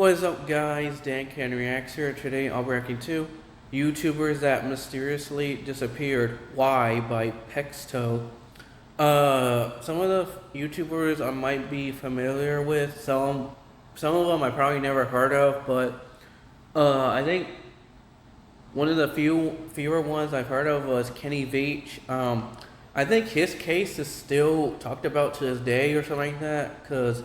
What is up, guys? Dan Can Reacts here. Today I'll be reacting to YouTubers that mysteriously disappeared. Why? By Pexto. Some of the YouTubers I might be familiar with. Some of them I probably never heard of, but I think one of the fewer ones I've heard of was Kenny Veach. I think his case is still talked about to this day or something like that, because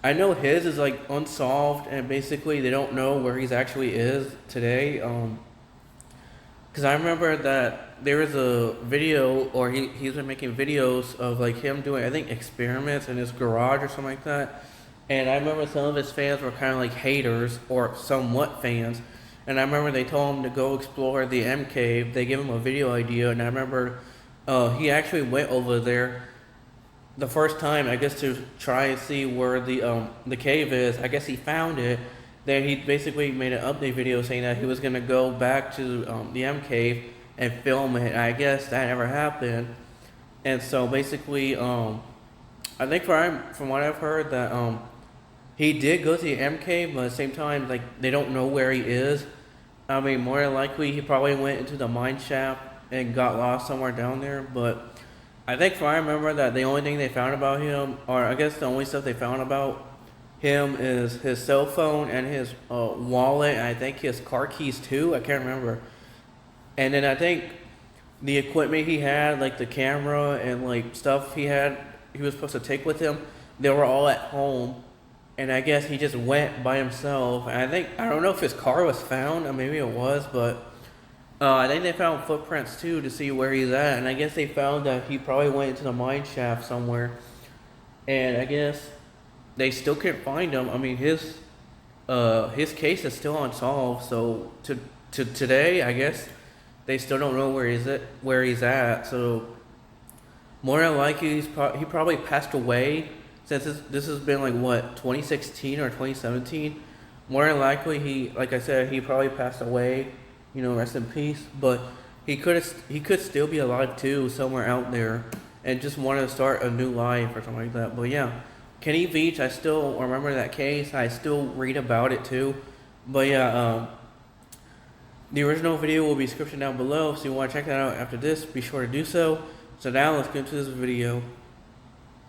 I know his is like unsolved, and basically they don't know where he's actually is today. Because I remember that there was a video, or he's been making videos of like him doing, I think, experiments in his garage or something like that. And I remember some of his fans were kind of like haters, or somewhat fans. And I remember they told him to go explore the M cave. They gave him a video idea, and I remember he actually went over there the first time, I guess, to try and see where the cave is. I guess he found it. Then he basically made an update video saying that he was gonna go back to the M cave and film it. I guess that never happened. And so basically, I think from what I've heard, that he did go to the M cave, but at the same time, like, they don't know where he is. I mean, more than likely, he probably went into the mine shaft and got lost somewhere down there. But I think from what I remember, that the only thing they found about him, or I guess the only stuff they found about him, is his cell phone and his wallet, and I think his car keys too. I can't remember. And then I think the equipment he had, like the camera and like stuff he was supposed to take with him, they were all at home. And I guess he just went by himself. And I don't know if his car was found, or maybe it was, but I think they found footprints too to see where he's at. And I guess they found that he probably went into the mine shaft somewhere. And I guess they still can't find him. I mean, his case is still unsolved. So to today, I guess they still don't know where he's at. So more than likely, he probably passed away. Since this has been like, what, 2016 or 2017, more than likely like I said, he probably passed away. You know, rest in peace. But he could still be alive too, somewhere out there, and just wanted to start a new life or something like that. But yeah, Kenny Veach, I still remember that case. I still read about it too. But yeah, the original video will be in the description down below. So if you want to check that out after this, be sure to do so. So now let's get into this video.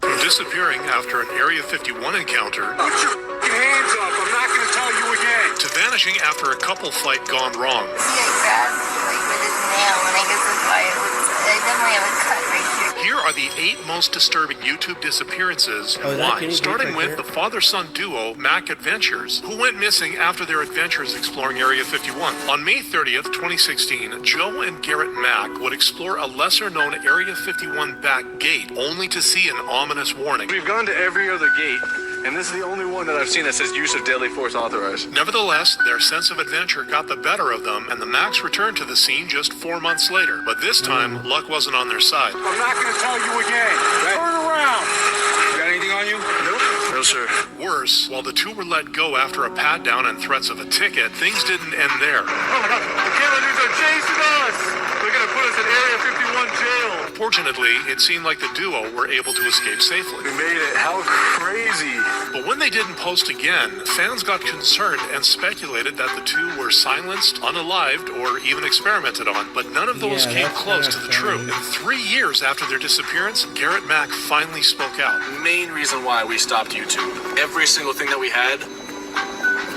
Disappearing after an Area 51 encounter. Put your hands up, I'm not going to tell you again. To vanishing after a couple fight gone wrong. See, I grabbed like with his nail, and I guess that's why I definitely have a cut right here. Here are the 8 most disturbing YouTube disappearances and why. Starting with the father-son duo Mac Adventures, who went missing after their adventures exploring Area 51. On May 30th, 2016, Joe and Garrett Mack would explore a lesser-known Area 51 back gate, only to see an ominous warning. We've gone to every other gate, and this is the only one that I've seen that says use of deadly force authorized. Nevertheless, their sense of adventure got the better of them, and the Macks returned to the scene just 4 months later. But this time, luck wasn't on their side. I'm not going to tell you again. Turn around. You got anything on you? Nope. No, sir. Worse, while the two were let go after a pat-down and threats of a ticket, things didn't end there. Oh my God, the killers are chasing us. They're going to put us in Area 51 jail. Fortunately, it seemed like the duo were able to escape safely. We made it. How crazy. But when they didn't post again, fans got concerned and speculated that the two were silenced, unalived, or even experimented on. But none of those came close to the truth. And 3 years after their disappearance, Garrett Mack finally spoke out. The main reason why we stopped YouTube, every single thing that we had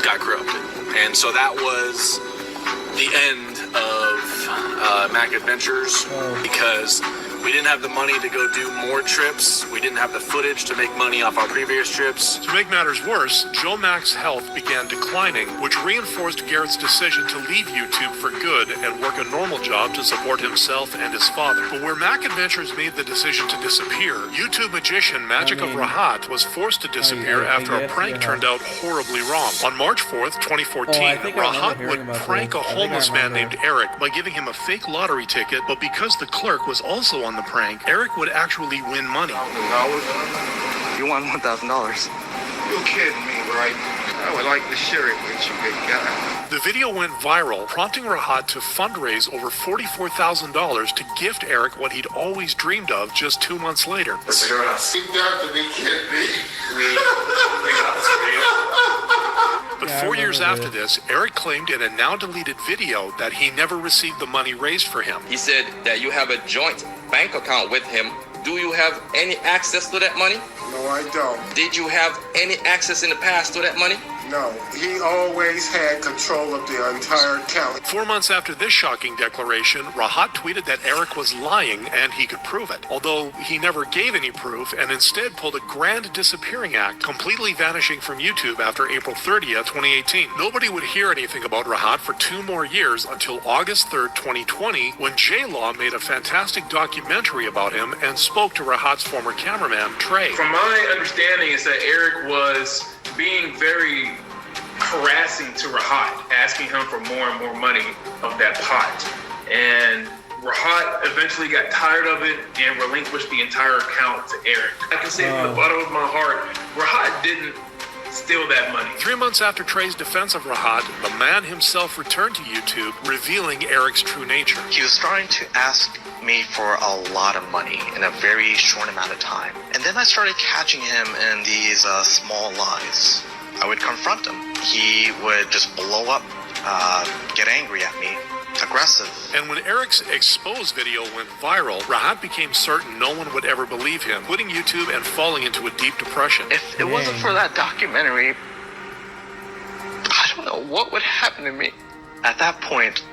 got corrupted. And so that was the end of Mac Adventures, because we didn't have the money to go do more trips. We didn't have the footage to make money off our previous trips. To make matters worse, Joe Mack's health began declining, which reinforced Garrett's decision to leave YouTube for good and work a normal job to support himself and his father. But where Mac Adventures made the decision to disappear, YouTube magician Magic of Rahat was forced to disappear after a prank turned out horribly wrong. On March 4th, 2014, Rahat would prank a homeless man named Eric by giving him a fake lottery ticket, but because the clerk was also on the prank, Eric would actually win money. You won $1,000. You're kidding me, right? I would like to share it with you, big guy. The video went viral, prompting Rahat to fundraise over $44,000 to gift Eric what he'd always dreamed of just 2 months later. Mr. Jonas, you got to be kidding me. We got this video. But Yeah, 4 years remember after this, Eric claimed in a now deleted video that he never received the money raised for him. He said that you have a joint bank account with him. Do you have any access to that money? No, I don't. Did you have any access in the past to that money? No, he always had control of the entire account. 4 months after this shocking declaration, Rahat tweeted that Eric was lying and he could prove it. Although he never gave any proof and instead pulled a grand disappearing act, completely vanishing from YouTube after April 30th, 2018. Nobody would hear anything about Rahat for 2 more years until August 3rd, 2020, when J-Law made a fantastic documentary about him and spoke to Rahat's former cameraman, Trey. From my understanding is that Eric was being very harassing to Rahat, asking him for more and more money of that pot. And Rahat eventually got tired of it and relinquished the entire account to Eric. I can say from the bottom of my heart, Rahat didn't steal that money. 3 months after Trey's defense of Rahat, the man himself returned to YouTube, revealing Eric's true nature. He was starting to ask me for a lot of money in a very short amount of time. And then I started catching him in these small lies. I would confront him. He would just blow up, get angry at me, aggressive. And when Eric's exposed video went viral, Rahat became certain no one would ever believe him, quitting YouTube and falling into a deep depression. If it wasn't for that documentary, I don't know what would happen to me. At that point,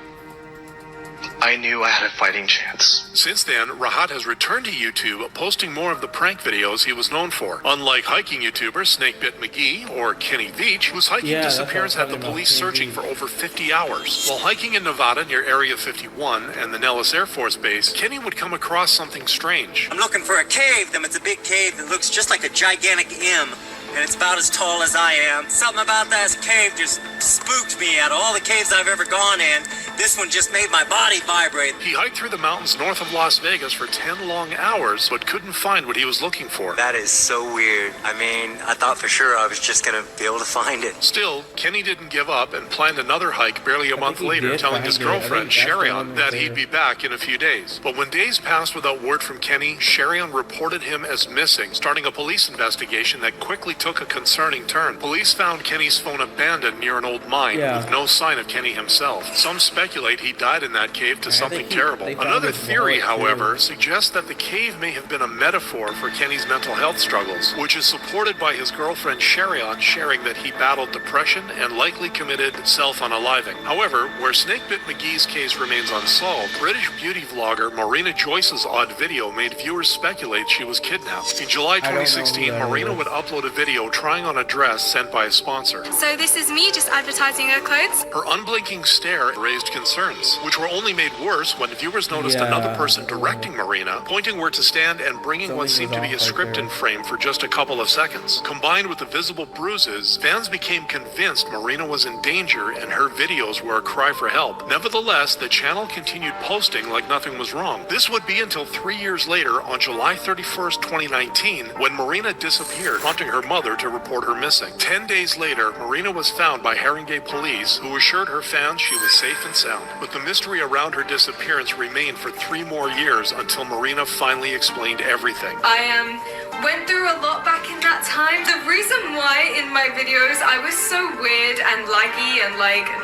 I knew I had a fighting chance. Since then, Rahat has returned to YouTube, posting more of the prank videos he was known for. Unlike hiking YouTuber Snakebit McGee or Kenny Veach, whose hiking Yeah, that's what disappearance I was had the talking about, police Kenny searching Veach. for over 50 hours. While hiking in Nevada near Area 51 and the Nellis Air Force Base, Kenny would come across something strange. I'm looking for a cave. It's a big cave that looks just like a gigantic M, and it's about as tall as I am. Something about that cave just spooked me. Out of all the caves I've ever gone in, this one just made my body vibrate. He hiked through the mountains north of Las Vegas for 10 long hours, but couldn't find what he was looking for. That is so weird. I mean, I thought for sure I was just gonna be able to find it. Still, Kenny didn't give up and planned another hike barely a month think he later, did telling find his it. I girlfriend, think that's the Sherion, one that that he'd be back in a few days. But when days passed without word from Kenny, Sherion reported him as missing, starting a police investigation that quickly took a concerning turn. Police found Kenny's phone abandoned near an old mine with no sign of Kenny himself. Some speculate he died in that cave to something terrible. Another theory, however, suggests that the cave may have been a metaphor for Kenny's mental health struggles, which is supported by his girlfriend Sherion sharing that he battled depression and likely committed self-unaliving. However, where Snakebit McGee's case remains unsolved, British beauty vlogger Marina Joyce's odd video made viewers speculate she was kidnapped. In July 2016, Marina would upload a video trying on a dress sent by a sponsor. So this is me just advertising her clothes. Her unblinking stare raised concerns, which were only made worse when viewers noticed another person directing Marina, pointing where to stand and bringing what seemed to be a script in frame for just a couple of seconds. Combined with the visible bruises, fans became convinced Marina was in danger and her videos were a cry for help. Nevertheless, the channel continued posting like nothing was wrong. This would be until 3 years later, on July 31st, 2019, when Marina disappeared, prompting her mother to report her missing. 10 days later, Marina was found by Haringey police, who assured her fans she was safe and sound. But the mystery around her disappearance remained for 3 more years until Marina finally explained everything. I went through a lot back in that time. The reason why in my videos I was so weird and laggy and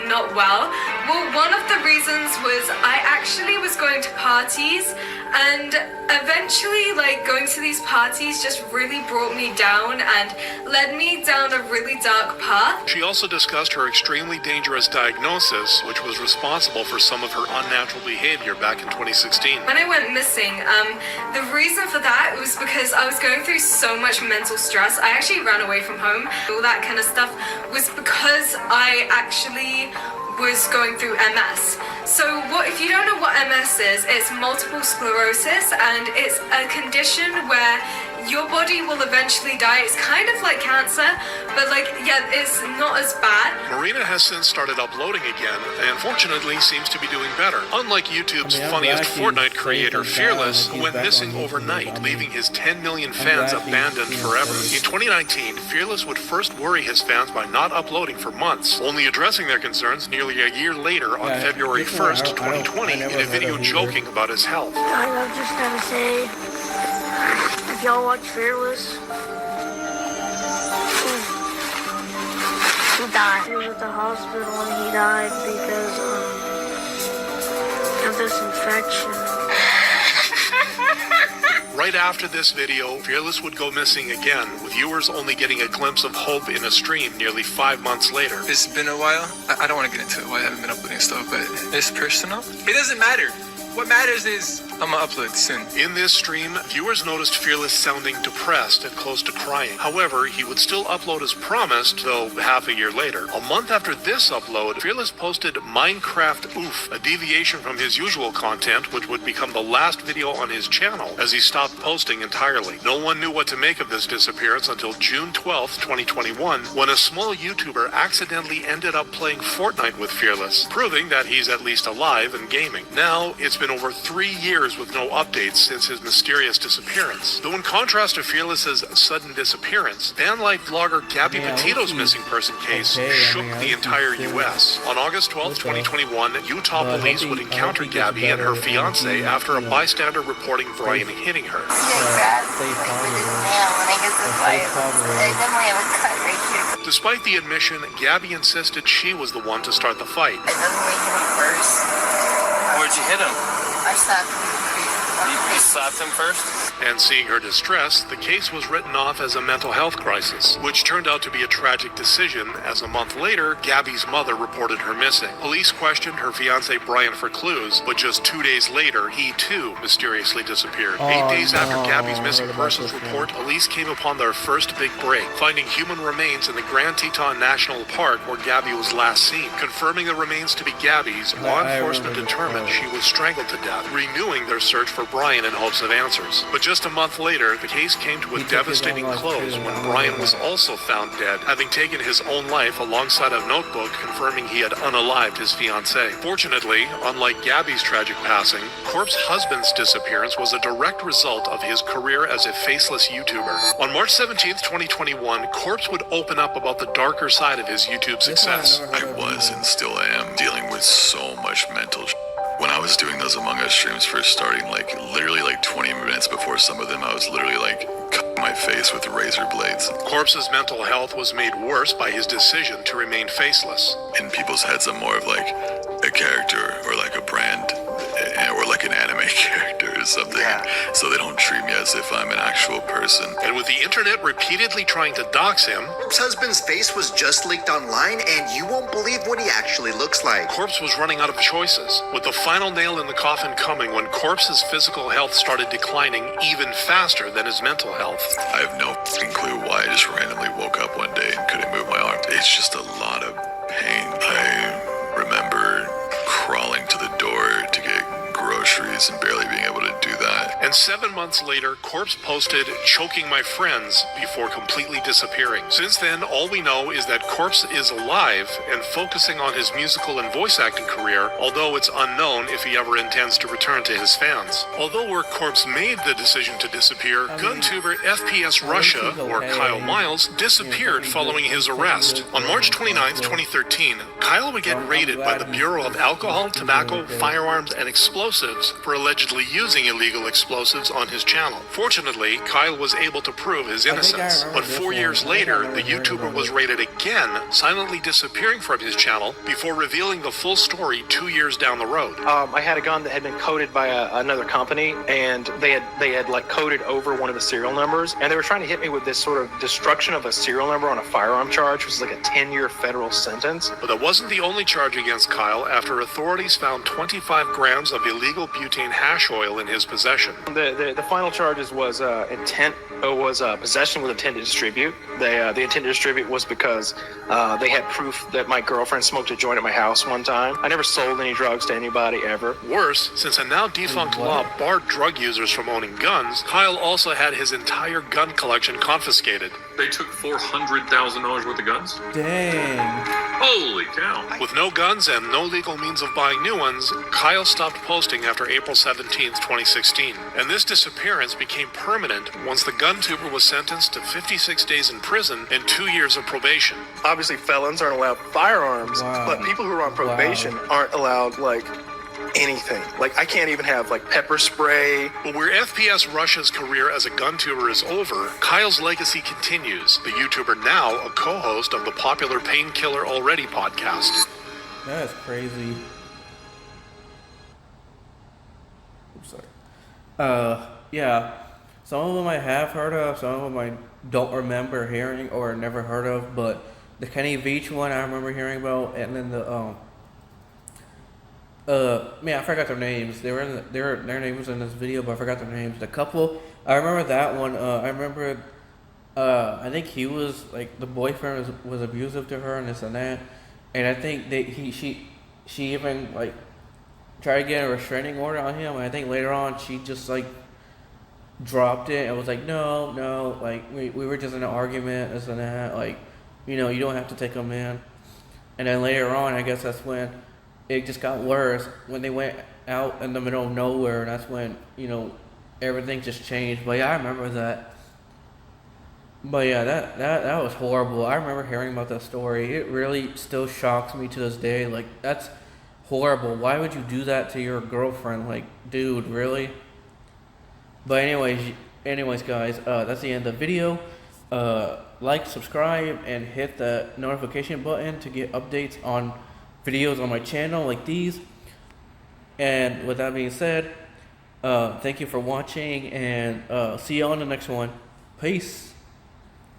not well, one of the reasons was I actually was going to parties, and eventually going to these parties just really brought me down and led me down a really dark path. She also discussed her extremely dangerous diagnosis, which was responsible for some of her unnatural behavior back in 2016. When I went missing, the reason for that was because I was going through so much mental stress. I actually ran away from home. All that kind of stuff was because I actually was going through MS. So if you don't know what MS is, it's multiple sclerosis, and it's a condition where your body will eventually die. It's kind of like cancer, but like, yeah, it's not as bad. Marina has since started uploading again, and fortunately seems to be doing better. Unlike YouTube's funniest Fortnite creator, Fearless, who went missing overnight, leaving his 10 million fans abandoned forever. In 2019, Fearless would first worry his fans by not uploading for months, only addressing their concerns nearly a year later on February 1st, 2020, in a video joking about his health. I'm just gonna say, if y'all watch Fearless, he died. He was at the hospital when he died because of this infection. Right after this video, Fearless would go missing again, with viewers only getting a glimpse of hope in a stream nearly 5 months later. It's been a while. I don't want to get into why I haven't been uploading stuff, but it's personal. It doesn't matter. What matters is I'm gonna upload soon. In this stream, viewers noticed Fearless sounding depressed and close to crying. However, he would still upload as promised, though half a year later. A month after this upload, Fearless posted Minecraft Oof, a deviation from his usual content, which would become the last video on his channel, as he stopped posting entirely. No one knew what to make of this disappearance until June 12th, 2021, when a small YouTuber accidentally ended up playing Fortnite with Fearless, proving that he's at least alive and gaming. Now, it's been over 3 years with no updates since his mysterious disappearance. Though in contrast to Fearless's sudden disappearance, fan-like vlogger Gabby Petito's missing person case shook the entire U.S. On August 12, 2021, Utah police would encounter Gabby and her fiancé after a bystander reporting Brian hitting her. He grabbed with his nail, and I guess that's why I definitely have a cut right here. Despite the admission, Gabby insisted she was the one to start the fight. I definitely hit him first. Where'd you hit him? I slapped him. You slapped him first? And seeing her distress, the case was written off as a mental health crisis, which turned out to be a tragic decision, as a month later, Gabby's mother reported her missing. Police questioned her fiancé Brian for clues, but just 2 days later, he too mysteriously disappeared. 8 days after Gabby's missing persons report, police came upon their first big break, finding human remains in the Grand Teton National Park where Gabby was last seen. Confirming the remains to be Gabby's, law enforcement determined she was strangled to death, renewing their search for Brian in hopes of answers. But just a month later, the case came to a devastating close when Brian was also found dead, having taken his own life alongside a notebook confirming he had unalived his fiancée. Fortunately, unlike Gabby's tragic passing, Corp's husband's disappearance was a direct result of his career as a faceless YouTuber. On March 17th, 2021, Corpse would open up about the darker side of his YouTube success. I was and still am dealing with so much mental when I was doing those Among Us streams first starting, literally 20 minutes before some of them, I was literally cutting my face with razor blades. Corpse's mental health was made worse by his decision to remain faceless. In people's heads, I'm more of a character or a brand or an anime character or something. So they don't treat me as if I'm an actual person. And with the internet repeatedly trying to dox him, Corp's husband's face was just leaked online, and you won't believe what he actually looks like. Corpse was running out of choices, with the final nail in the coffin coming when Corpse's physical health started declining even faster than his mental health. I have no clue why I just randomly woke up one day and couldn't move my arm. It's just a lot of pain. I remember crawling to the door to get groceries and barely being able to do that. And 7 months later, Corpse posted "choking my friends" before completely disappearing. Since then, all we know is that Corpse is alive and focusing on his musical and voice acting career, although it's unknown if he ever intends to return to his fans. Although where Corpse made the decision to disappear, GunTuber FPS Russia, or Kyle Miles, disappeared following his arrest. On March 29th, 2013, Kyle would get raided by the Bureau of Alcohol, Tobacco, Firearms, and Explosives for allegedly using illegal explosives on his channel. Fortunately, Kyle was able to prove his innocence. But 4 years later, the YouTuber was raided again, silently disappearing from his channel before revealing the full story 2 years down the road. I had a gun that had been coded by another company, and they had coded over one of the serial numbers, and they were trying to hit me with this sort of destruction of a serial number on a firearm charge, which is a 10-year federal sentence. But that wasn't the only charge against Kyle after authorities found 25 grams of illegal butane hash oil in his possession. the final charges was possession with intent to distribute. The intent to distribute was because they had proof that my girlfriend smoked a joint at my house one time. I never sold any drugs to anybody ever. Worse, since a now defunct law barred drug users from owning guns, Kyle also had his entire gun collection confiscated. They took $400,000 worth of guns? Dang. Holy cow. With no guns and no legal means of buying new ones, Kyle stopped posting after April 17th, 2016. And this disappearance became permanent once the gun tuber was sentenced to 56 days in prison and 2 years of probation. Obviously, felons aren't allowed firearms, but people who are on probation aren't allowed, like, anything. Like, I can't even have, like, pepper spray. But where FPS Russia's career as a gun tuber is over, Kyle's legacy continues. The YouTuber now a co-host of the popular Painkiller Already podcast. That's crazy. Oops, sorry. Yeah. Some of them I have heard of, some of them I don't remember hearing or never heard of, but the Kenny Beach one I remember hearing about, and then the man, I forgot their names. They were in their name was in this video, but I forgot their names. The couple, I remember that one. I remember, I think he was like the boyfriend was abusive to her and this and that, and I think she even like tried to get a restraining order on him. And I think later on she just like dropped it and was like, no, like we were just in an argument, this and that. Like, you know, you don't have to take him in. And then later on, I guess that's when it just got worse, when they went out in the middle of nowhere. And that's when, you know, everything just changed. But yeah, I remember that. But yeah, that was horrible. I remember hearing about that story. It really still shocks me to this day. Like, that's horrible. Why would you do that to your girlfriend? Like, dude, really? But anyways, guys, that's the end of the video. Like, subscribe, and hit the notification button to get updates on videos on my channel like these. And with that being said, thank you for watching, and see you on the next one. Peace.